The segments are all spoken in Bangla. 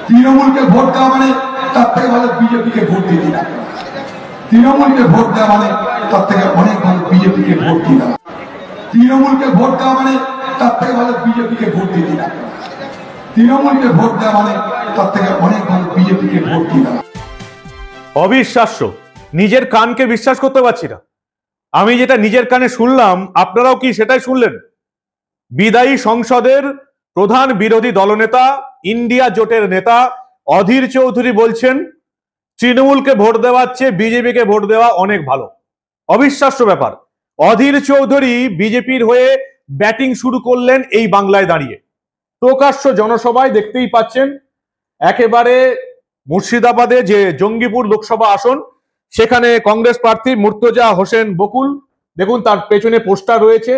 তৃণমূলকে ভোট দেওয়া মানে তার থেকে ভালো বিজেপিকে ভোট দিয়ে দিলাম। তৃণমূলকে ভোট দেওয়া মানে তার থেকে অনেক ভালো বিজেপিকে ভোট দিলাম। তৃণমূলকে ভোট দেওয়া মানে তার থেকে ভালো বিজেপিকে ভোট দিয়ে দিলাম। তৃণমূলকে ভোট দেওয়া মানে তার থেকে অনেক ভালো বিজেপিকে ভোট দিলাম। অবিশ্বাস্য, নিজের কানকে বিশ্বাস করতে পারছি না। আমি যেটা নিজের কানে শুনলাম, আপনারাও কি সেটাই শুনলেন? বিদায়ী সংসদের প্রধান বিরোধী দলনেতা, ইন্ডিয়া জোটের নেতা অধীর চৌধুরী বলছেন তৃণমূলকে ভোট দেওয়ার চেয়ে বিজেপিকে ভোট দেওয়া অনেক ভালো। অবিশ্বাস্য ব্যাপার। অধীর চৌধুরী বিজেপির হয়ে ব্যাটিং শুরু করলেন এই বাংলায় দাঁড়িয়ে। প্রকাশ্য জনসভায় দেখতেই পাচ্ছেন, একেবারে মুর্শিদাবাদে যে জঙ্গিপুর লোকসভা আসন, সেখানে কংগ্রেস প্রার্থী মুর্তজা হোসেন বকুল, দেখুন তার পেছনে পোস্টার রয়েছে,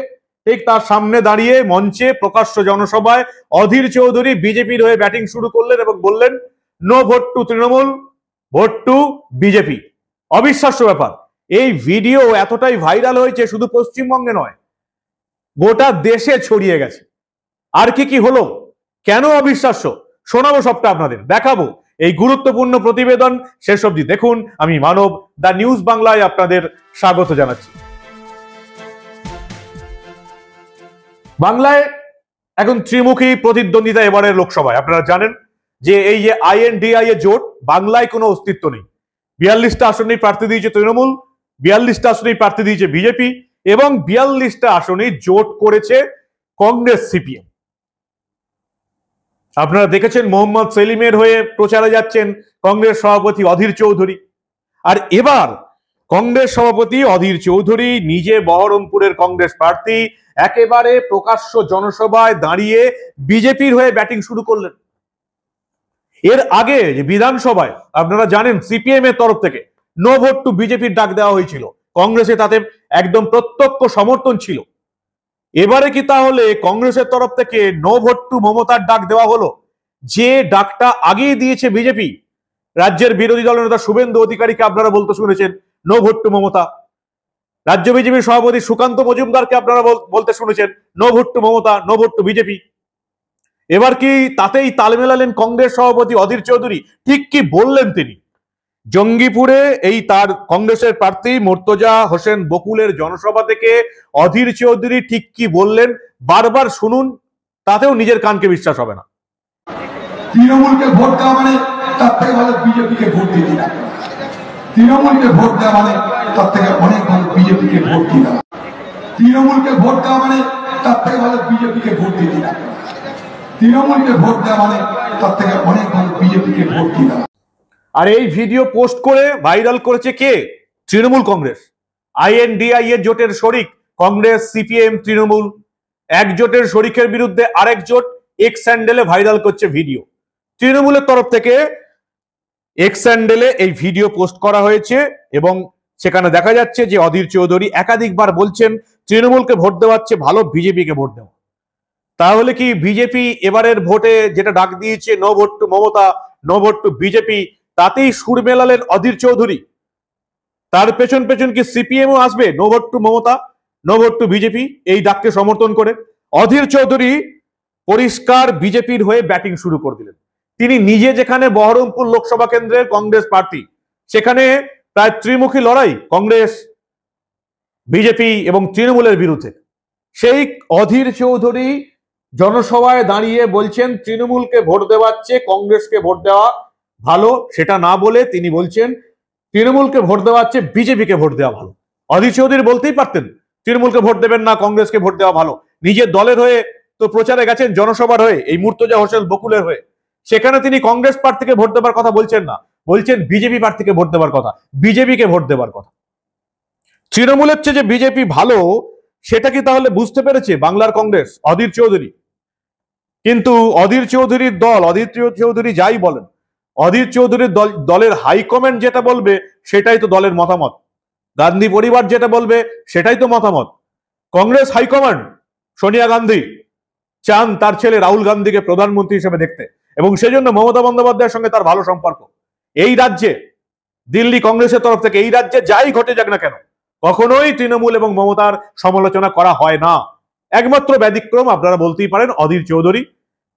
ঠিক তার সামনে দাঁড়িয়ে মঞ্চে প্রকাশ্য জনসভায় অধীর চৌধুরী বিজেপির হয়ে ব্যাটিং শুরু করলেন এবং বললেন no vote to Trinamool, vote to BJP. অবিশ্বাস্য ব্যাপার। এই ভিডিও এতটাই ভাইরাল হয়েছে, শুধু পশ্চিমবঙ্গে নয়, গোটা দেশে ছড়িয়ে গেছে। আর কি হলো, কেন অবিশ্বাস্য, শোনাবো সবটা আপনাদের, দেখাবো এই গুরুত্বপূর্ণ প্রতিবেদন। শেষ অবধি দেখুন। আমি মানব, দ্য নিউজ বাংলায় আপনাদের স্বাগত জানাচ্ছি। বাংলায় এখন ত্রিমুখী প্রতিদ্বন্দ্বিতা এবারের লোকসভায়। আপনারা জানেন যে এই যে INDI এর জোট, বাংলায় কোনো অস্তিত্ব নেই। 42টা আসনেই প্রার্থী দিয়েছে তৃণমূল, 42টা আসনেই প্রার্থী দিয়েছে বিজেপি, এবং 42টা আসনেই জোট করেছে কংগ্রেস CPM। আপনারা দেখেছেন মোহাম্মদ সেলিমের হয়ে প্রচারে যাচ্ছেন কংগ্রেস সভাপতি অধীর চৌধুরী। আর এবার কংগ্রেস সভাপতি অধীর চৌধুরী নিজে বহরমপুরের কংগ্রেস প্রার্থী, একেবারে প্রকাশ্য জনসভায় দাঁড়িয়ে বিজেপির হয়ে ব্যাটিং শুরু করলেন। এর আগে যে বিধানসভায় আপনারা জানেন CPM এর তরফ থেকে নো ভোট টু বিজেপির ডাক দেওয়া হয়েছিল, কংগ্রেসে তাতে একদম প্রত্যক্ষ সমর্থন ছিল। এবারে কি তাহলে কংগ্রেসের তরফ থেকে নো ভোট টু মমতার ডাক দেওয়া হলো, যে ডাকটা আগেই দিয়েছে বিজেপি? রাজ্যের বিরোধী দলনেতা শুভেন্দু অধিকারীকে আপনারা বলতে শুনেছেন নো ভোট টু মমতা। রাজ্য বিজেপির সভাপতি সুকান্ত মজুমদারকে আপনারা বলতে শুনেছেন no vote to Mamata, no vote to BJP. এবার কি তাতেই তাল মেলালেন কংগ্রেস সভাপতি অধীর চৌধুরী? ঠিক কি বললেন তিনি? জঙ্গিপুরে এই তার কংগ্রেসের প্রার্থী মুর্তজা হোসেন বকুলের জনসভা থেকে অধীর চৌধুরী ঠিক কি বললেন বারবার শুনুন, তাতেও নিজের কানকে বিশ্বাস হবে না। তৃণমূলকে ভোট দেওয়া মানে তার থেকে ভালো বিজেপিকে ভোট দিয়ে দিলাম। তৃণমূলকে ভোট দেওয়া মানে তার থেকে অনেক ভালো বিজেপিকে ভোট দিলাম। তৃণমূলকে ভোট দেওয়া মানে তার থেকে ভালো বিজেপিকে ভোট দিয়ে দিলাম। তৃণমূলকে ভোট দেওয়া মানে তার থেকে অনেক ভালো বিজেপিকে ভোট দিলাম। আর এই ভিডিও পোস্ট করে ভাইরাল করেছে কে? তৃণমূল কংগ্রেস। INDI এর জোটের শরিক কংগ্রেস, CPM, তৃণমূল। এক জোটের শরিকের বিরুদ্ধে আরেক জোট এক্স হ্যান্ডেলে ভাইরাল করছে ভিডিও। তৃণমূলের তরফ থেকে এক্স হ্যান্ডেলে এই ভিডিও পোস্ট করা হয়েছে এবং সেখানে দেখা যাচ্ছে যে অধীর চৌধুরী একাধিকবার বলছেন তৃণমূলকে ভোট দেওয়ার চেয়ে ভালো বিজেপিকে ভোট দেওয়া। তাহলে কি বিজেপি এবারের ভোটে যেটা ডাক দিয়েছে no vote to Mamata, no vote to BJP, তাতেই সুর মেলালেন অধীর চৌধুরী? তার পেছন পেছন কি CPM ও আসবে no vote to Mamata, no vote to BJP এই ডাককে সমর্থন করে? অধীর চৌধুরী পরিষ্কার বিজেপির হয়ে ব্যাটিং শুরু করে দিলেন। তিনি নিজে যেখানে বহরমপুর লোকসভা কেন্দ্রের কংগ্রেস প্রার্থী, সেখানে প্রায় ত্রিমুখী লড়াই কংগ্রেস, বিজেপি এবং তৃণমূলের বিরুদ্ধে। সেই অধীর চৌধুরী জনসভায় দাঁড়িয়ে বলছেন তৃণমূলকে ভোট দেওয়ার চেয়ে কংগ্রেসকে ভোট দেওয়া ভালো। সেটা না বলে তিনি বলছেন তৃণমূলকে ভোট দেওয়ার চেয়ে বিজেপিকে ভোট দেওয়া ভালো। অধীর চৌধুরী বলতেই পারতেন তৃণমূলকে ভোট দেবেন না, কংগ্রেসকে ভোট দেওয়া ভালো। নিজের দলের হয়ে তো প্রচারে গেছেন, জনসভার হয়ে, এই মুর্তজা হোসেন বকুলের হয়ে। সেখানে তিনি কংগ্রেস প্রার্থীকে ভোট দেবার কথা বলছেন না, বলছেন বিজেপি প্রার্থীকে ভোট দেবার কথা, বিজেপিকে ভোট দেবার কথা। তৃণমূলের চেয়ে যে বিজেপি ভালো, সেটা কি তাহলে বুঝতে পেরেছে বাংলার কংগ্রেস, অধীর চৌধুরী? কিন্তু অধীর চৌধুরীর দল, অধীর চৌধুরী যাই বলেন, অধীর চৌধুরীর দলের হাইকমান্ড যেটা বলবে সেটাই তো দলের মতামত। গান্ধী পরিবার যেটা বলবে সেটাই তো মতামত। কংগ্রেস হাইকমান্ড সোনিয়া গান্ধী চান তার ছেলে রাহুল গান্ধীকে প্রধানমন্ত্রী হিসেবে দেখতে, এবং সেজন্য মমতা বন্দ্যোপাধ্যায়ের সঙ্গে তার ভালো সম্পর্ক। এই রাজ্যে দিল্লি কংগ্রেসের তরফ থেকে এই রাজ্যে যাই ঘটে যাক না কেন, কখনোই তৃণমূল এবং মমতার সমালোচনা করা হয় না। একমাত্র ব্যতিক্রম আপনারা বলতেই পারেন অধীর চৌধুরী।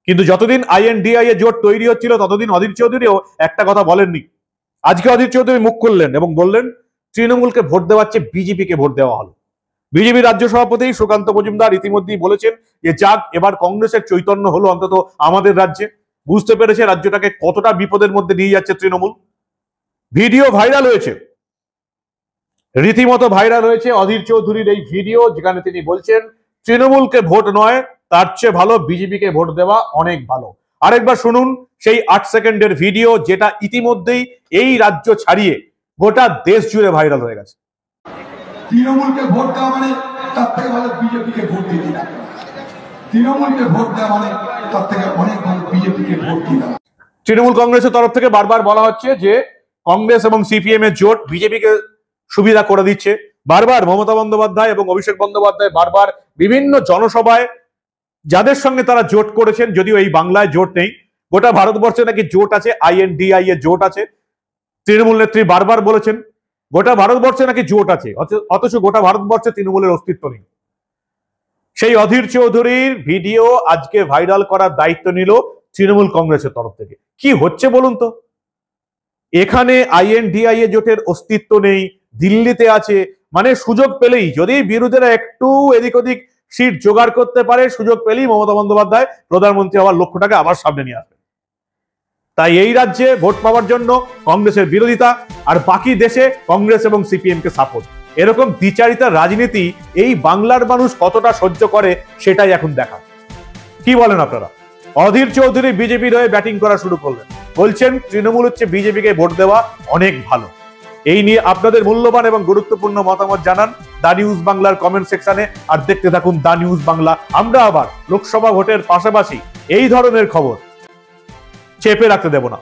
কিন্তু যতদিন INDI এর জোট তৈরি হচ্ছিল ততদিন অধীর চৌধুরীও একটা কথা বলেননি। আজকে অধীর চৌধুরী মুখ খুললেন এবং বললেন তৃণমূলকে ভোট দেওয়ার চেয়ে বিজেপিকে ভোট দেওয়া হলো। বিজেপি রাজ্য সভাপতি সুকান্ত মজুমদার ইতিমধ্যেই বলেছেন যে যাক, এবার কংগ্রেসের চৈতন্য হলো অন্তত আমাদের রাজ্যে। বুঝতে পেরেছে রাজ্যটাকে কতটা বিপদের মধ্যে নিয়ে যাচ্ছে তৃণমূল। ভিডিও ভাইরাল হয়েছে, রীতিমতো ভাইরাল হয়েছে অধীর চৌধুরীর এই ভিডিও, যেখানে তিনি বলছেন তৃণমূলকে ভোট নয়, তার চেয়ে ভালো বিজেপিকে ভোট দেওয়া অনেক ভালো। আরেকবার শুনুন সেই 8 সেকেন্ডের ভিডিও, যেটা ইতিমধ্যেই এই রাজ্য ছাড়িয়ে গোটা দেশ জুড়ে ভাইরাল হয়ে গেছে। তৃণমূলকে ভোট দেওয়া মানে তার থেকে ভালো বিজেপিকে ভোট দিয়ে দিলাম। তৃণমূলকে ভোট দেওয়া মানে তার থেকে অনেক ভালো বিজেপিকে ভোট দিলাম। তৃণমূল কংগ্রেসের তরফ থেকে বারবার বলা হচ্ছে যে কংগ্রেস এবং CPM এর জোট বিজেপিকে সুবিধা করে দিচ্ছে। বারবার মমতা বন্দ্যোপাধ্যায় এবং অভিষেক বন্দ্যোপাধ্যায় বারবার বিভিন্ন জনসভায় যাদের সঙ্গে তারা জোট করেছেন, যদিও এই বাংলায় জোট নেই, গোটা ভারতবর্ষে নাকি জোট আছে, INDI এর জোট আছে। তৃণমূল নেত্রী বারবার বলেছেন গোটা ভারতবর্ষে নাকি জোট আছে, অথচ গোটা ভারতবর্ষে তৃণমূলের অস্তিত্ব নেই। সেই অধীর চৌধুরীর ভিডিও আজকে ভাইরাল করার দায়িত্ব নিল তৃণমূল কংগ্রেসের তরফ থেকে। কি হচ্ছে বলুন তো? এখানে INDI এর জোটের অস্তিত্ব নেই, দিল্লিতে আছে, মানে সুযোগ পেলেই, যদি বিরোধীরা একটু এদিক ওদিক সিট জোগাড় করতে পারে, সুযোগ পেলেই মমতা বন্দ্যোপাধ্যায় প্রধানমন্ত্রী হওয়ার লক্ষ্যটাকে আবার সামনে নিয়ে আসবে। তাই এই রাজ্যে ভোট পাওয়ার জন্য কংগ্রেসের বিরোধিতা, আর বাকি দেশে কংগ্রেস এবং CPM কে সাপোর্ট। এরকম দ্বিচারিতার রাজনীতি এই বাংলার মানুষ কতটা সহ্য করে সেটাই এখন দেখা। কি বলেন আপনারা? অধীর চৌধুরী বিজেপির হয়ে ব্যাটিং করা শুরু করলেন, বলছেন তৃণমূল হচ্ছে বিজেপিকে ভোট দেওয়া অনেক ভালো। এই নিয়ে আপনাদের মূল্যবান এবং গুরুত্বপূর্ণ মতামত জানান দা নিউজ বাংলার কমেন্ট সেকশনে, আর দেখতে থাকুন দা নিউজ বাংলা। আমরা আবার লোকসভা ভোটের পাশাপাশি এই ধরনের খবর চেপে রাখতে দেব না।